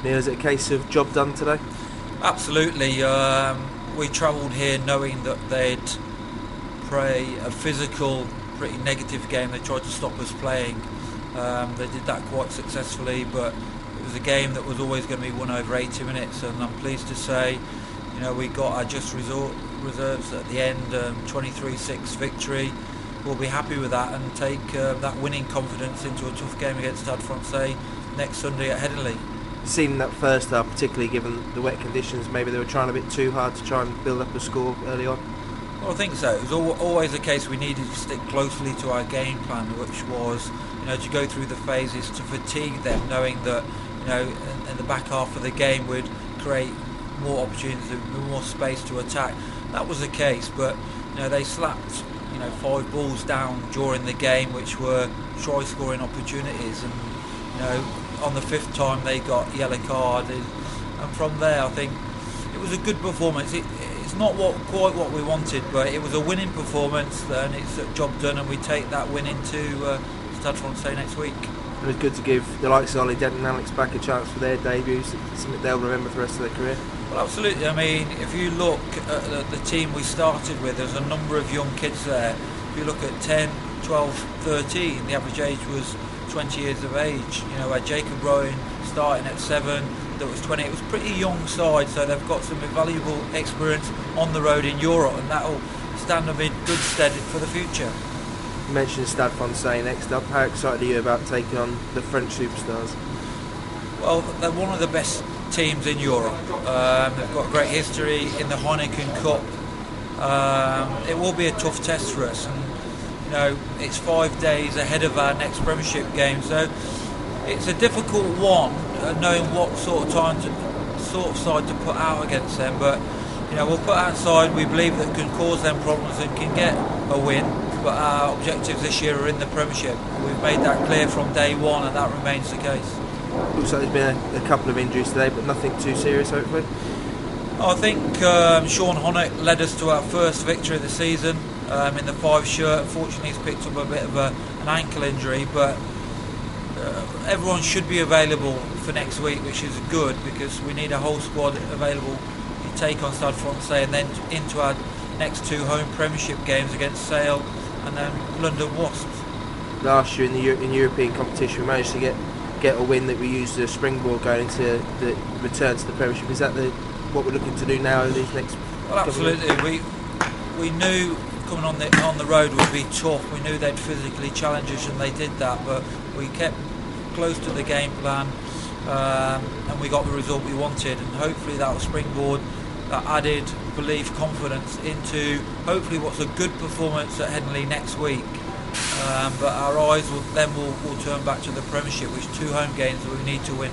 Neil, is it a case of job done today? Absolutely. We travelled here knowing that they'd play a physical, pretty negative game. They tried to stop us playing. They did that quite successfully, but it was a game that was always going to be won over 80 minutes, and I'm pleased to say, we got our just reserves at the end, 23-6 victory. We'll be happy with that and take that winning confidence into a tough game against Stade Francais next Sunday at Headingley. Seen that first half, particularly given the wet conditions, maybe they were trying a bit too hard to try and build up a score early on? Well, I think so. It was always the case we needed to stick closely to our game plan, which was, to go through the phases to fatigue them, knowing that, in the back half of the game we'd create more opportunities, more space to attack. That was the case, but they slapped 5 balls down during the game, which were try-scoring opportunities, and on the 5th time they got yellow carded, and from there I think it was a good performance. It's not quite what we wanted, but it was a winning performance, and it's a job done, and we take that win into Stade Francais next week. It was good to give the likes of Ollie Denton and Alex back a chance for their debuts, something they'll remember for the rest of their career. Well, absolutely. I mean, if you look at the team we started with, there's a number of young kids there. If you look at 10, 12, 13, the average age was 20 years of age. Where Jacob Rowan starting at 7, that was 20. It was a pretty young side, so they've got some invaluable experience on the road in Europe, and that will stand them in good stead for the future. You mentioned Stade Francais next up. How excited are you about taking on the French superstars? Well, they're one of the best teams in Europe. They've got a great history in the Heineken Cup. It will be a tough test for us, and it's 5 days ahead of our next Premiership game, so it's a difficult one, knowing what sort of side to put out against them. But we'll put outside we believe that can cause them problems and can get a win. But our objectives this year are in the Premiership. We've made that clear from day one, and that remains the case. Looks like there's been a couple of injuries today, but nothing too serious, hopefully. I think Sean Honnock led us to our first victory of the season in the 5 shirt. Unfortunately, he's picked up a bit of an ankle injury, but everyone should be available for next week, which is good because we need a whole squad available to take on Stade Francais and then into our next 2 home Premiership games against Sale and then London Wasps. Last year in European competition, we managed to get a win that we used as a springboard going into the return to the Premiership. Is that what we're looking to do now in these next? Well, absolutely. We knew coming on the road would be tough. We knew they'd physically challenge us, and they did that. But we kept close to the game plan, and we got the result we wanted. And hopefully that will springboard that added belief, confidence into hopefully what's a good performance at Headingley next week. But our eyes will turn back to the Premiership, which 2 home games that we need to win.